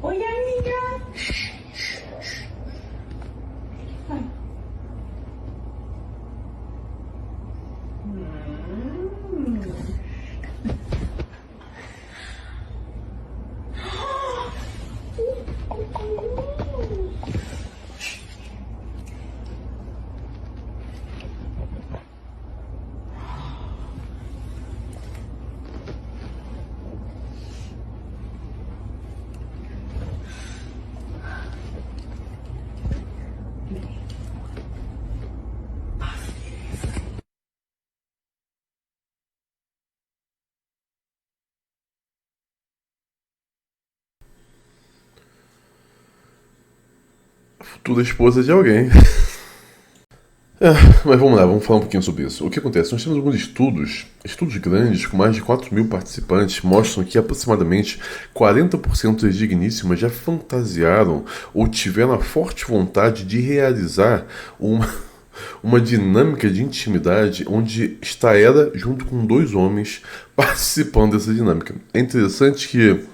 Oi, amiga. Vai. Futura esposa de alguém. Mas vamos lá, vamos falar um pouquinho sobre isso. O que acontece? Nós temos alguns estudos grandes, com mais de 4.000 participantes, mostram que aproximadamente 40% das digníssimas já fantasiaram ou tiveram a forte vontade de realizar uma dinâmica de intimidade onde está ela junto com dois homens participando dessa dinâmica. É interessante que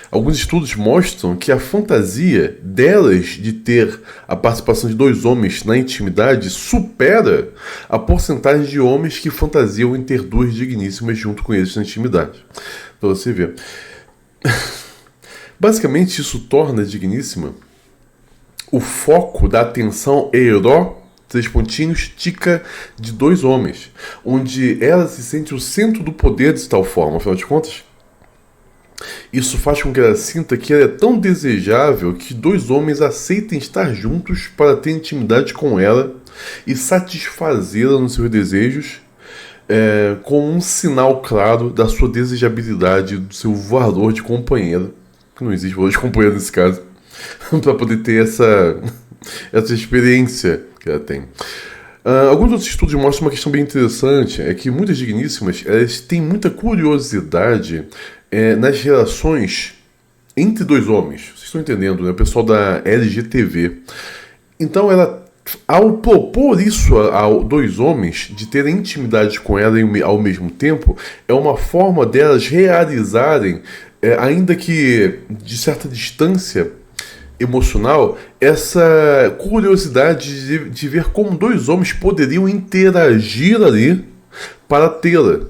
alguns estudos mostram que a fantasia delas de ter a participação de dois homens na intimidade supera a porcentagem de homens que fantasiam em ter duas digníssimas junto com eles na intimidade. Para você ver. Basicamente, isso torna a digníssima o foco da atenção tica de dois homens, onde ela se sente o centro do poder de tal forma, afinal de contas. Isso faz com que ela sinta que ela é tão desejável que dois homens aceitem estar juntos para ter intimidade com ela e satisfazê-la nos seus desejos, como um sinal claro da sua desejabilidade, do seu valor de companheiro, que não existe valor de companheiro nesse caso, para poder ter essa experiência que ela tem. Alguns outros estudos mostram uma questão bem interessante, é que muitas digníssimas elas têm muita curiosidade nas relações entre dois homens. Vocês estão entendendo, né? O pessoal da LGTV. Então, ela, ao propor isso a dois homens, de terem intimidade com ela ao mesmo tempo, é uma forma delas realizarem, ainda que de certa distância emocional, essa curiosidade de ver como dois homens poderiam interagir ali para tê-la.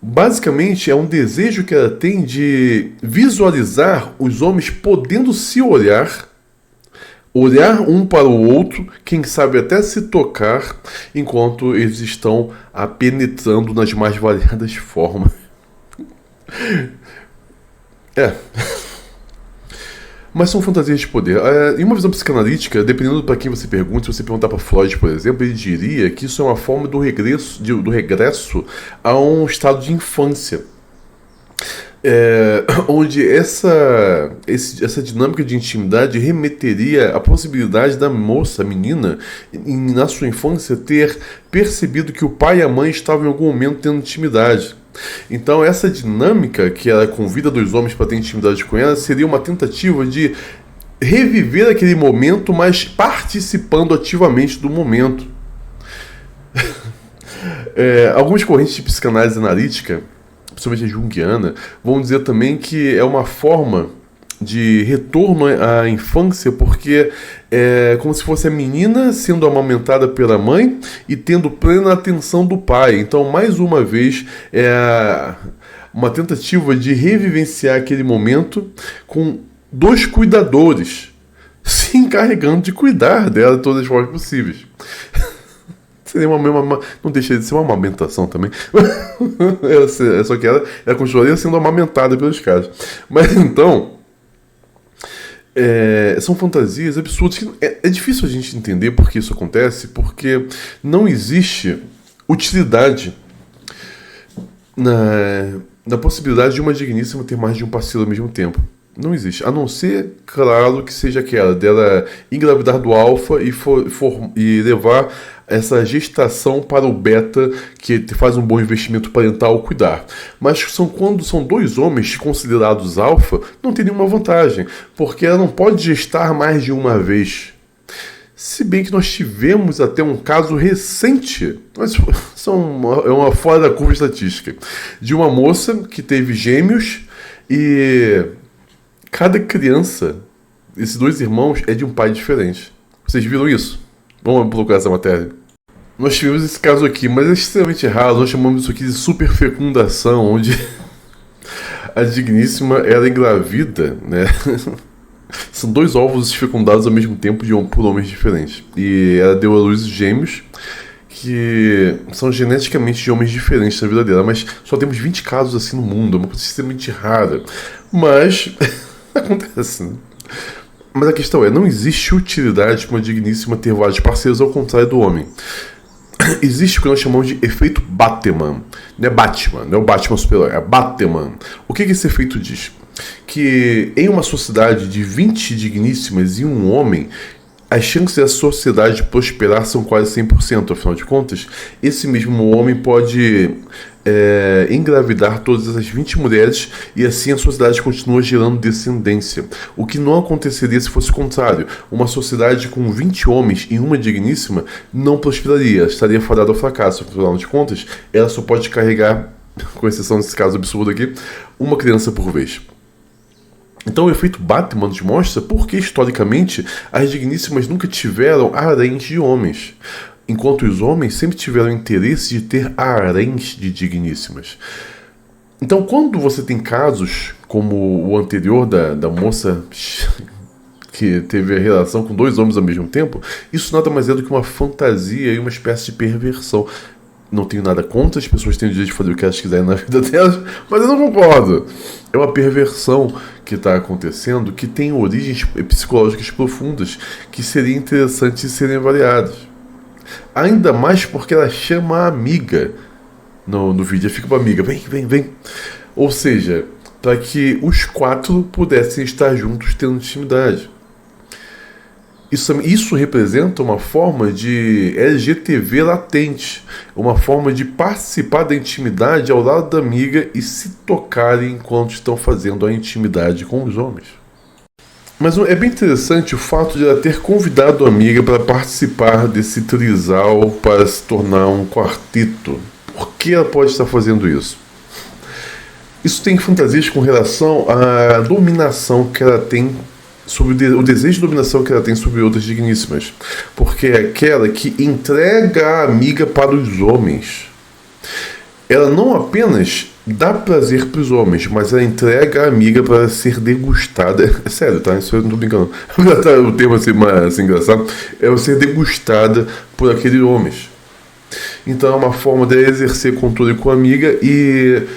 Basicamente, é um desejo que ela tem de visualizar os homens podendo se olhar um para o outro, quem sabe até se tocar, enquanto eles estão a penetrando nas mais variadas formas. Mas são fantasias de poder. Em uma visão psicanalítica, dependendo para quem você pergunta, se você perguntar para Freud, por exemplo, ele diria que isso é uma forma do regresso a um estado de infância. Onde essa dinâmica de intimidade remeteria à possibilidade da moça, a menina, na sua infância, ter percebido que o pai e a mãe estavam em algum momento tendo intimidade. Então essa dinâmica que ela convida dois homens para ter intimidade com ela seria uma tentativa de reviver aquele momento, mas participando ativamente do momento. Algumas correntes de psicanálise analítica, principalmente a junguiana, vão dizer também que é uma forma de retorno à infância, porque é como se fosse a menina sendo amamentada pela mãe e tendo plena atenção do pai. Então, mais uma vez, é uma tentativa de revivenciar aquele momento com dois cuidadores se encarregando de cuidar dela de todas as formas possíveis. Seria não deixaria de ser uma amamentação também. Só que ela continuaria sendo amamentada pelos caras. Mas então, são fantasias absurdas que é difícil a gente entender por que isso acontece, porque não existe utilidade na possibilidade de uma digníssima ter mais de um parceiro ao mesmo tempo. Não existe, a não ser, claro, que seja aquela dela engravidar do alfa e levar essa gestação para o beta, que faz um bom investimento parental ao cuidar. Mas quando são dois homens considerados alfa, não tem nenhuma vantagem, porque ela não pode gestar mais de uma vez. Se bem que nós tivemos até um caso recente, mas é uma fora da curva estatística, de uma moça que teve gêmeos e cada criança, esses dois irmãos, é de um pai diferente. Vocês viram isso? Vamos colocar essa matéria. Nós tivemos esse caso aqui, mas é extremamente raro. Nós chamamos isso aqui de superfecundação, onde a digníssima era engravida, né? São dois ovos fecundados ao mesmo tempo por homens diferentes. E ela deu à luz gêmeos que são geneticamente de homens diferentes na vida dela, mas só temos 20 casos assim no mundo, é uma coisa extremamente rara. Mas acontece, né? Mas a questão é, não existe utilidade para uma digníssima ter vários parceiros, ao contrário do homem. Existe o que nós chamamos de efeito Bateman. Não é Batman, não é o Batman super-herói, é Bateman. O que esse efeito diz? Que em uma sociedade de 20 digníssimas e um homem, as chances da sociedade prosperar são quase 100%. Afinal de contas, esse mesmo homem pode engravidar todas essas 20 mulheres e assim a sociedade continua gerando descendência. O que não aconteceria se fosse o contrário. Uma sociedade com 20 homens e uma digníssima não prosperaria, estaria fadada ao fracasso. Afinal de contas, ela só pode carregar, com exceção desse caso absurdo aqui, uma criança por vez. Então o efeito Batman nos mostra porque, historicamente, as digníssimas nunca tiveram haréns de homens, enquanto os homens sempre tiveram interesse de ter haréns de digníssimas. Então, quando você tem casos como o anterior da moça que teve a relação com dois homens ao mesmo tempo, isso nada mais é do que uma fantasia e uma espécie de perversão. Não tenho nada contra, as pessoas têm o direito de fazer o que elas quiserem na vida delas, mas eu não concordo. É uma perversão que está acontecendo, que tem origens psicológicas profundas, que seria interessante serem avaliadas. Ainda mais porque ela chama a amiga no vídeo, fica para amiga, vem. Ou seja, para que os quatro pudessem estar juntos tendo intimidade. Isso representa uma forma de LGTV latente, uma forma de participar da intimidade ao lado da amiga e se tocarem enquanto estão fazendo a intimidade com os homens. Mas é bem interessante o fato de ela ter convidado a amiga para participar desse trisal para se tornar um quarteto. Por que ela pode estar fazendo isso? Isso tem fantasias com relação à dominação que ela tem sobre o desejo de dominação que ela tem sobre outras digníssimas, porque é aquela que entrega a amiga para os homens. Ela não apenas dá prazer para os homens, mas ela entrega a amiga para ser degustada. É sério, tá? Isso eu não tô brincando. O termo assim engraçado é ser degustada por aqueles homens. Então é uma forma de exercer controle com a amiga e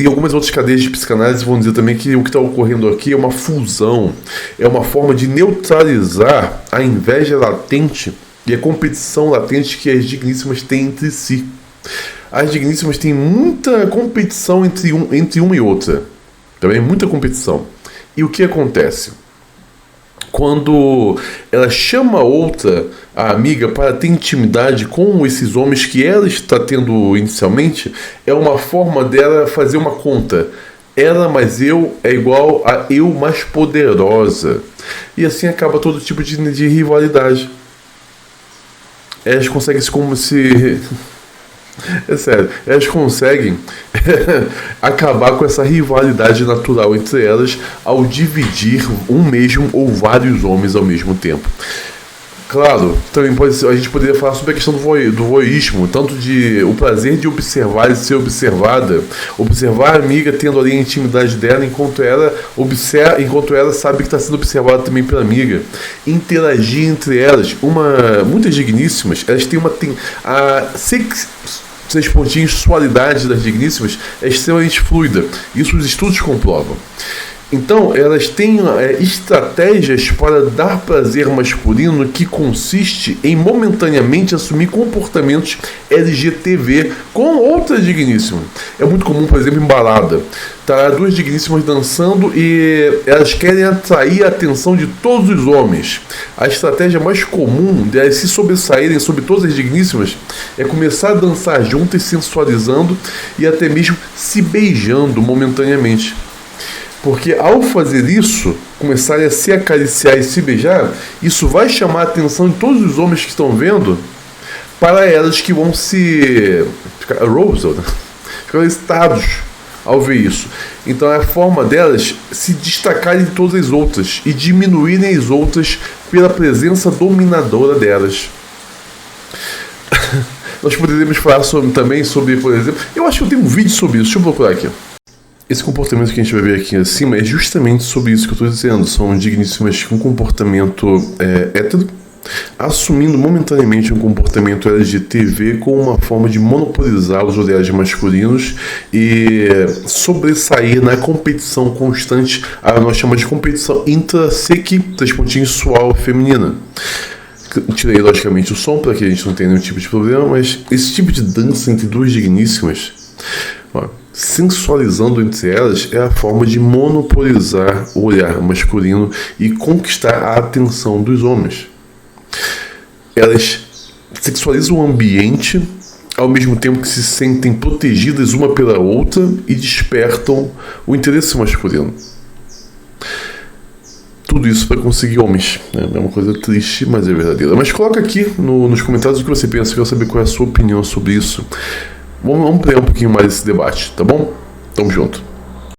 algumas outras cadeias de psicanálise vão dizer também que o que está ocorrendo aqui é uma fusão, é uma forma de neutralizar a inveja latente e a competição latente que as digníssimas têm entre si. As digníssimas têm muita competição entre uma e outra, também muita competição. E o que acontece? Quando ela chama a amiga para ter intimidade com esses homens que ela está tendo inicialmente, é uma forma dela fazer uma conta. Ela mais eu é igual a eu mais poderosa. E assim acaba todo tipo de rivalidade. Elas conseguem se É sério, elas conseguem acabar com essa rivalidade natural entre elas ao dividir um mesmo ou vários homens ao mesmo tempo. Claro, também a gente poderia falar sobre a questão do voyeurismo, tanto de o prazer de observar e ser observada, observar a amiga tendo ali a intimidade dela enquanto ela sabe que está sendo observada também pela amiga, interagir entre elas. Muitas digníssimas, elas têm seis pontinhos, sexualidade das digníssimas é extremamente fluida. Isso os estudos comprovam. Então, elas têm estratégias para dar prazer masculino que consiste em momentaneamente assumir comportamentos LGTV com outra digníssima. É muito comum, por exemplo, em balada. Tá duas digníssimas dançando e elas querem atrair a atenção de todos os homens. A estratégia mais comum de elas se sobressaírem sobre todas as digníssimas é começar a dançar juntas, sensualizando e até mesmo se beijando momentaneamente. Porque ao fazer isso, começarem a se acariciar e se beijar, isso vai chamar a atenção de todos os homens que estão vendo para elas, que vão se ficar arousal, ficar excitados ao ver isso. Então é a forma delas se destacarem de todas as outras e diminuírem as outras pela presença dominadora delas. Nós poderíamos falar também sobre, por exemplo, eu acho que eu tenho um vídeo sobre isso, deixa eu procurar aqui. Esse comportamento que a gente vai ver aqui acima é justamente sobre isso que eu estou dizendo. São digníssimas com comportamento hétero, assumindo momentaneamente um comportamento LGTB com uma forma de monopolizar os olhares masculinos e sobressair na competição constante, nós chamamos de competição intra-sequi, sual feminina. Tirei logicamente o som para que a gente não tenha nenhum tipo de problema, mas esse tipo de dança entre duas digníssimas, sensualizando entre elas, é a forma de monopolizar o olhar masculino e conquistar a atenção dos homens. Elas sexualizam o ambiente ao mesmo tempo que se sentem protegidas uma pela outra e despertam o interesse masculino. Tudo isso para conseguir homens. É uma coisa triste, mas é verdadeira. Mas coloca aqui nos comentários o que você pensa, eu quero saber qual é a sua opinião sobre isso. Vamos ampliar um pouquinho mais esse debate, tá bom? Tamo junto.